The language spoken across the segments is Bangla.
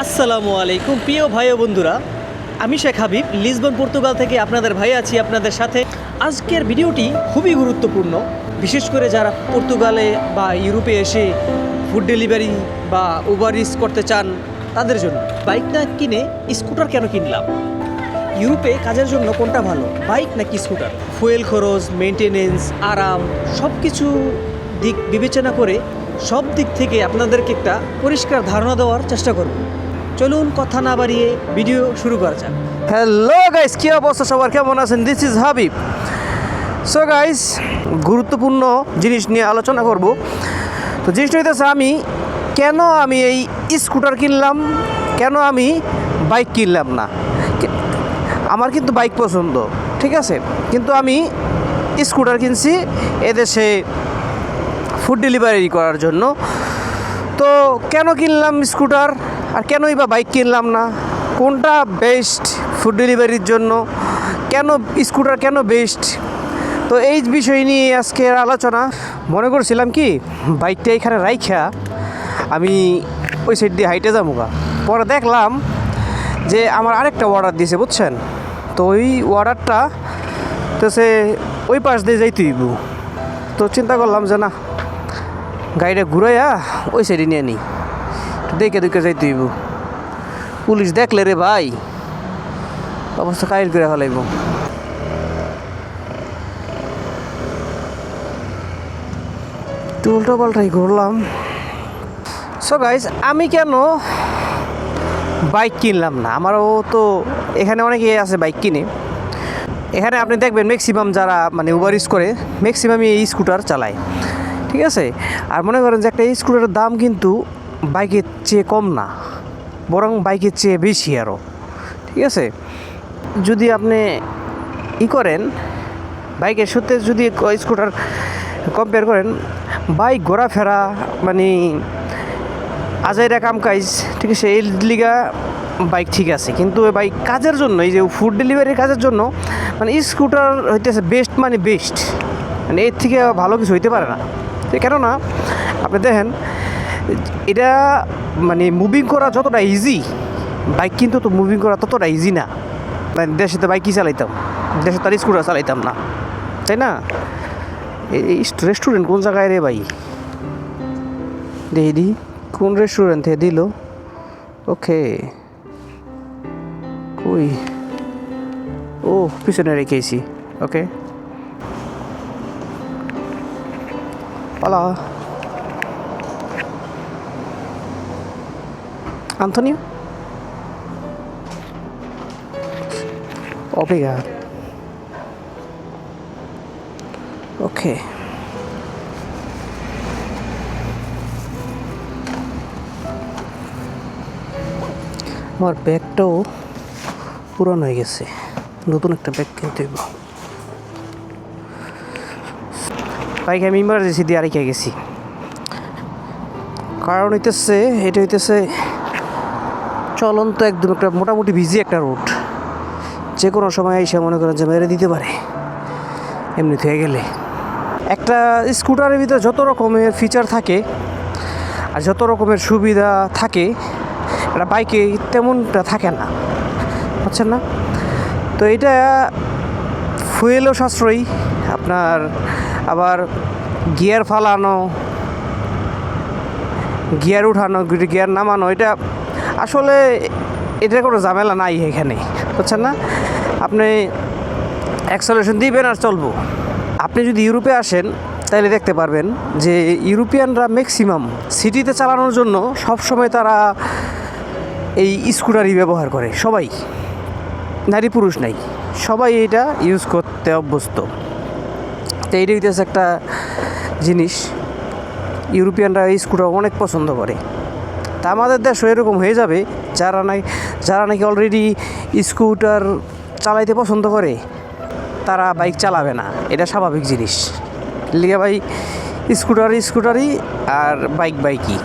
আসসালামু আলাইকুম প্রিয় ভাই ও বন্ধুরা, আমি শেখ হাবিব লিসবন পর্তুগাল থেকে আপনাদের ভাই আছি আপনাদের সাথে। আজকের ভিডিওটি খুবই গুরুত্বপূর্ণ, বিশেষ করে যারা পর্তুগালে বা ইউরোপে এসে ফুড ডেলিভারি বা উবার ইটস করতে চান তাদের জন্য। বাইক না কিনে স্কুটার কেন কিনলাম? ইউরোপে কাজের জন্য কোনটা ভালো, বাইক নাকি স্কুটার? ফুয়েল খরচ, মেনটেনেন্স, আরাম সব কিছু দিক বিবেচনা করে সব দিক থেকে আপনাদেরকে একটা পরিষ্কার ধারণা দেওয়ার চেষ্টা করব। চলুন কথা না বাড়িয়ে ভিডিও শুরু করা যাক। হ্যালো গাইস, কী অবস্থা সবার, কেমন আছেন? This is Habib. So guys, গুরুত্বপূর্ণ জিনিস নিয়ে আলোচনা করব। তো জিনিসটা হইতেছে কেন আমি এই স্কুটার কিনলাম, কেন আমি বাইক কিনলাম না। আমার কিন্তু বাইক পছন্দ, ঠিক আছে, কিন্তু আমি স্কুটার কিনছি এদেশে ফুড ডেলিভারি করার জন্য। তো কেন কিনলাম স্কুটার আর কেনই বা বাইক কিনলাম না, কোনটা বেস্ট ফুড ডেলিভারির জন্য, কেন স্কুটার কেন বেস্ট, তো এই বিষয় নিয়ে আজকের আলোচনা। মনে করছিলাম কি বাইকটা এখানে রাইখা আমি ওই সাইড দিয়ে হাইটে যাবো গা, পরে দেখলাম যে আমার আরেকটা অর্ডার দিয়েছে, বুঝছেন। তো ওই অর্ডারটা তো সে ওই পাশ দিয়ে যাইতে হইব। তো চিন্তা করলাম যে না, গাড়িটা ঘুরাইয়া ওই সাইডে নিয়ে নিই, দেখে দেখে যাইতে হইব। পুলিশ দেখলে রে ভাই অবস্থা কাহিল করে ফেলাইব। উল্টো পাল্টাই ঘুরলাম। সো গাইস, আমি কেন বাইক কিনলাম না? আমারও তো এখানে অনেকে আছে বাইক কিনে। এখানে আপনি দেখবেন ম্যাক্সিমাম যারা মানে উবার ইটস করে ম্যাক্সিমামই এই স্কুটার চালায়, ঠিক আছে। আর মনে করেন যে একটা স্কুটারের দাম কিন্তু বাইকের চেয়ে কম না, বরং বাইকের চেয়ে বেশি আরও, ঠিক আছে। যদি আপনি করেন বাইকের সাথে, যদি স্কুটার কম্পেয়ার করেন, বাইক ঘোরাফেরা মানে আজাইরা কাম কাজ, ঠিক আছে, এই লিগা বাইক ঠিক আছে। কিন্তু বাইক কাজের জন্য, এই যে ফুড ডেলিভারির কাজের জন্য মানে স্কুটার হইতেছে বেস্ট, মানে বেস্ট, মানে এর থেকে ভালো কিছু হইতে পারে না। কেননা আপনি দেখেন, এটা মানে মুভিং করা যতটা ইজি, বাইক কিন্তু তো মুভিং করা ততটা ইজি না। মানে দেশে তো বাইকই চালাইতাম, দেশে তার স্কুটার চালাইতাম না, তাই না? এই রেস্টুরেন্ট কোন জায়গায় রে ভাই? দেখি কোন রেস্টুরেন্ট থেকে দিল। ওকে, কই? ও পিছনে রেখেছি। ওকে, পালা। Antonio? Obrigado. Okay. আমার ব্যাগটাও পুরানো হয়ে গেছে, নতুন একটা ব্যাগ কিনতে হইব। বাইক আমি ইমার্জেন্সি দিয়ে রেখে গেছি, কারণ এটা হইতেছে চলন্ত একদম একটা মোটামুটি বিজি একটা রুট, যে কোনো সময় এসে মনে করেন যে মেরে দিতে পারে এমনি হয়ে গেলে। একটা স্কুটারের ভিতরে যত রকমের ফিচার থাকে আর যত রকমের সুবিধা থাকে, একটা বাইকে তেমনটা থাকে না, বুঝছেন না? তো এটা ফুয়েলও সাশ্রয়ী আপনার, আবার গিয়ার ফালানো, গিয়ার উঠানো, গিয়ার নামানো, এটা আসলে এটার কোনো ঝামেলা নাই এখানে, বুঝছেন না? আপনি অ্যাক্সেলারেশন দিবেন আর চলবো। আপনি যদি ইউরোপে আসেন তাহলে দেখতে পারবেন যে ইউরোপিয়ানরা ম্যাক্সিমাম সিটিতে চালানোর জন্য সবসময় তারা এই স্কুটারই ব্যবহার করে, সবাই, নারী পুরুষ নাই, সবাই এটা ইউজ করতে অভ্যস্ত। তো এইটা হইতেছে একটা জিনিস, ইউরোপিয়ানরা এই স্কুটার অনেক পছন্দ করে। তা আমাদের দেশও এরকম হয়ে যাবে, যারা নাকি অলরেডি স্কুটার চালাইতে পছন্দ করে তারা বাইক চালাবে না, এটা স্বাভাবিক জিনিস। লিগে ভাই স্কুটারই আর বাইকই,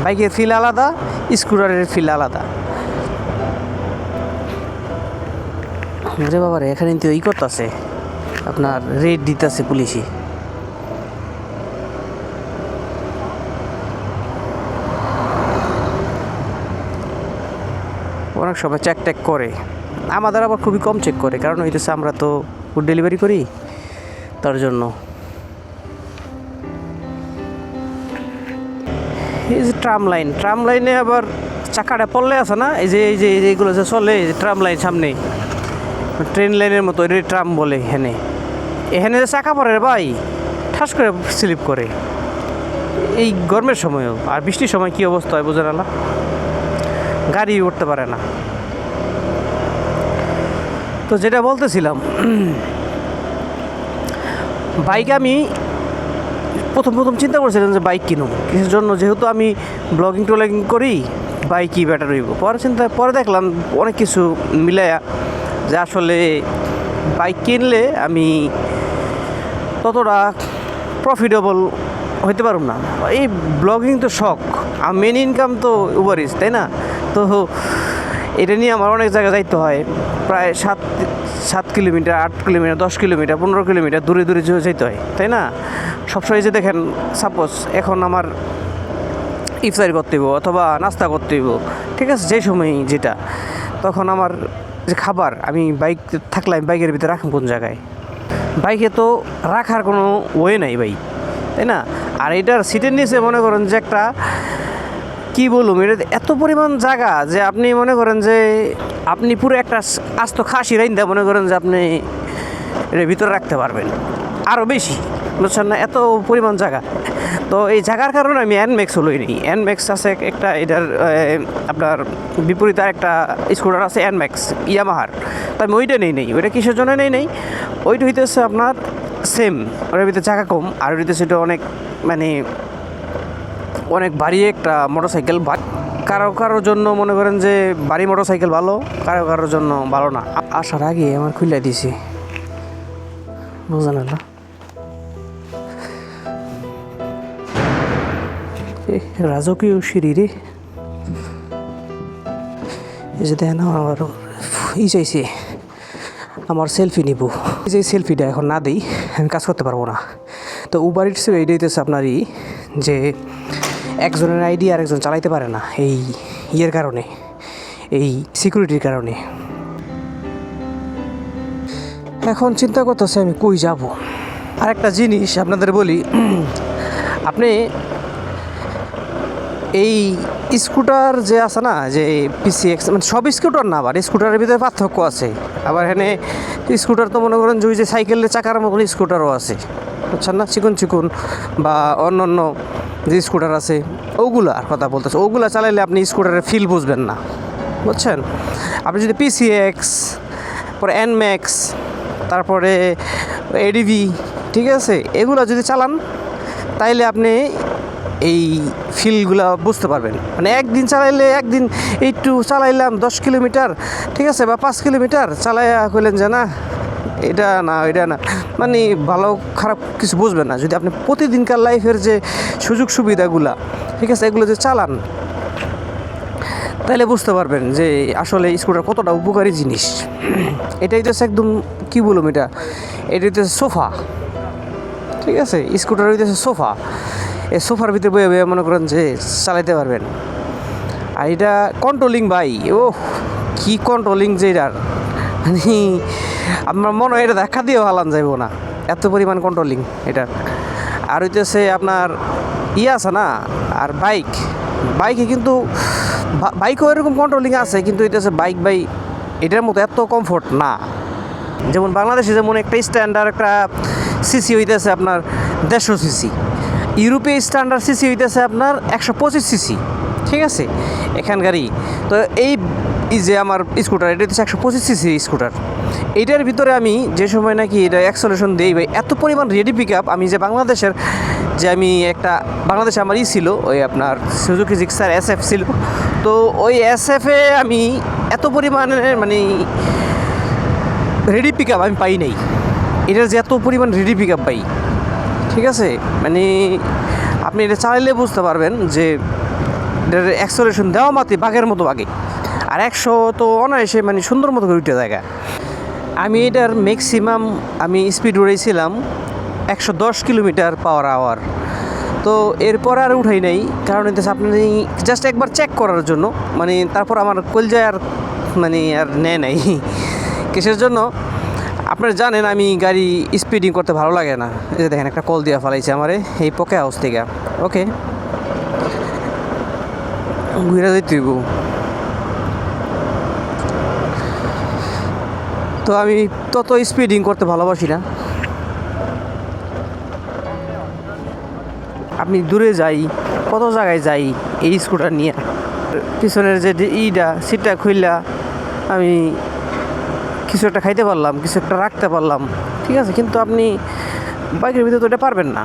বাইকের ফিল আলাদা, স্কুটারের ফিল আলাদা। রে বাবারে, এখানে তো করতেছে আপনার রেড দিতেছে পুলিশই। অনেক সময় চেক টেক করে, আমাদের আবার খুবই কম চেক করে, কারণ হইতেছে আমরা তো ফুড ডেলিভারি করি, তার জন্য। এই যে ট্রাম লাইনে আবার চাকাটা পড়লে আছে না, এই যে এইগুলো যে চলে, এই যে ট্রাম লাইন সামনে, ট্রেন লাইনের মতো, এটা ট্রাম বলে। এখানে যে চাকা পড়ে ভাই, ঠাস করে স্লিপ করে এই গরমের সময়ও। আর বৃষ্টির সময় কী অবস্থা হয় বোঝেন না, গাড়ি উঠতে পারে না। তো যেটা বলতেছিলাম, বাইক আমি প্রথম চিন্তা করছিলাম যে বাইক কিনুম কিসের জন্য, যেহেতু আমি ব্লগিং ট্রগিং করি, বাইকই বেটার হইব। পরে দেখলাম অনেক কিছু মিলায়া যে আসলে বাইক কিনলে আমি ততটা প্রফিটেবল হইতে পারব না। এই ব্লগিং তো শখ, আর মেন ইনকাম তো উবার ইজ, তাই না? তো এটা নিয়ে আমার অনেক জায়গায় যাইতে হয়, প্রায় 7 কিলোমিটার, 8 কিলোমিটার, 10 কিলোমিটার, 15 কিলোমিটার দূরে যেতে হয়, তাই না? সবসময় যে দেখেন, সাপোজ এখন আমার ইফতারি করতে হইব অথবা নাস্তা করতে হইব, ঠিক আছে, যে সময় যেটা, তখন আমার যে খাবার আমি বাইক থাকলে আমি বাইকের ভিতরে রাখুন কোন জায়গায়? বাইকে তো রাখার কোনো ওয়ে নাই ভাই, তাই না? আর এটার সিটের নিচে মনে করেন যে একটা কী বলুম, এটা এত পরিমাণ জায়গা যে আপনি মনে করেন যে আপনি পুরো একটা আস্ত খাসি রাইন্দা মনে করেন যে আপনি এর ভিতরে রাখতে পারবেন, আরও বেশি, বুঝছেন না? এত পরিমাণ জায়গা। তো এই জায়গার কারণে আমি এনম্যাক্স লই নিই। এনম্যাক্স আছে একটা, এটার আপনার বিপরীতে একটা স্কুটার আছে এনম্যাক্স ইয়ামাহার, তো আমি ওইটা নেই ওইটা কিসের জন্য নেই ওইটা হইতেছে আপনার সেম, ওটার ভিতরে জায়গা কম, আর ওইটা সেটা অনেক মানে অনেক ভারী একটা মোটরসাইকেল। কারোর জন্য মনে করেন যে ভারী মোটরসাইকেল ভালো, কারোর জন্য ভালো না। আসার আগে আমার খুলে দিছি, বুঝলেন না? রাজকীয় সিঁড়ি রে, এই যে দেখেন আমার চাইছে আমার সেলফি নিব, এই যে সেলফিটা এখন না দিই আমি কাজ করতে পারবো না। তো উবার ইটসের এইটা হইতেছে আপনারই যে একজনের আইডি আর একজন চালাইতে পারে না, এই ইয়ের কারণে, এই সিকিউরিটির কারণে। এখন চিন্তা করতেছে আমি কই যাব। আর একটা জিনিস আপনাদের বলি, আপনি এই স্কুটার যে আছে না, যে PCX, মানে সব স্কুটার না, আবার স্কুটারের ভিতরে পার্থক্য আছে। আবার এখানে স্কুটার তো মনে করেন যে সাইকেলের চাকার মতন স্কুটারও আছে, বুঝছেন না? চিকন বা অন্য যে স্কুটার আছে ওগুলার কথা বলতেছে, ওগুলা চালাইলে আপনি স্কুটারের ফিল বুঝবেন না, বুঝছেন? আপনি যদি PCX, পরে এনম্যাক্স, তারপরে ADV, ঠিক আছে, এগুলো যদি চালান তাইলে আপনি এই ফিলগুলো বুঝতে পারবেন। মানে একদিন চালাইলে, একদিন একটু চালাইলাম 10 কিলোমিটার, ঠিক আছে, বা 5 কিলোমিটার চালাইয়া কইলেন যে না এটা না, মানে ভালো খারাপ কিছু বুঝবেন না। যদি আপনি প্রতিদিনকার লাইফের যে সুযোগ সুবিধাগুলা, ঠিক আছে, এগুলো যে চালান, তাহলে বুঝতে পারবেন যে আসলে স্কুটার কতটা উপকারী জিনিস। এটাই তো একদম কী বলুম, এটা হইতেছে সোফা, ঠিক আছে, স্কুটার হইতেছে সোফা। এই সোফার ভিতরে বয়ে মনে করেন যে চালাইতে পারবেন। আর এটা কন্ট্রোলিং ভাই, ও কি কন্ট্রোলিং যে এটার, মানে আপনার মনে হয় এটা দেখা দিয়েও হালান যাইব না, এত পরিমাণ কন্ট্রোলিং এটার। আর হইতেছে আপনার আছে না, আর বাইকে কিন্তু বাইকও এরকম কন্ট্রোলিং আছে, কিন্তু হইতেছে বাইক এটার মতো এত কমফোর্ট না। যেমন বাংলাদেশে যেমন একটা স্ট্যান্ডার্ড একটা সিসি হইতেছে আপনার 150 সিসি, ইউরোপে স্ট্যান্ডার্ড সিসি হইতেছে আপনার 125 সিসি, ঠিক আছে, এখানকারই। তো এই যে আমার স্কুটার, এটা হচ্ছে 125 সিসি স্কুটার। এইটার ভিতরে আমি যে সময় নাকি এটা অ্যাক্সেলারেশন দিই ভাই, এত পরিমাণ রেডি পিক আপ। আমি যে বাংলাদেশের যে আমি একটা বাংলাদেশে আমার ছিল ওই আপনার সুজুকি জিক্সার SF ছিল, তো ওই SF-এ আমি এত পরিমাণের মানে রেডি পিক আপ আমি পাই নাই। এটার যে এত পরিমাণ রেডি পিক আপ পাই, ঠিক আছে, মানে আপনি এটা চালাইলে বুঝতে পারবেন যে এটার অ্যাক্সেলারেশন দেওয়া মাত্রই বাঘের মতো বাগে, আর 100 তো অনায়াসে মানে সুন্দর মতো করে উঠে জায়গা। আমি এটার ম্যাক্সিমাম আমি স্পিড উড়েছিলাম 110 কিলোমিটার পার আওয়ার। তো এরপর আর উঠাই নাই, কারণ হচ্ছে আপনি জাস্ট একবার চেক করার জন্য, মানে তারপর আমার কলজায় আর মানে আর নেয় নাই। কিসের জন্য আপনারা জানেন আমি গাড়ি স্পিডিং করতে ভালো লাগে না। এই যে দেখেন একটা কল দিয়া ফেলাইছে আমারে এই পকে হাউস থেকে। ওকে, ঘুরে যাইতে হইব। তো আমি তত স্পিডিং করতে ভালোবাসি না। আপনি দূরে যাই, কত জায়গায় যাই এই স্কুটার নিয়ে, পিছনের যে সিটটা খুললা আমি কিছু একটা খাইতে পারলাম, কিছু একটা রাখতে পারলাম, ঠিক আছে। কিন্তু আপনি বাইকের ভিতরে তো এটা পারবেন না।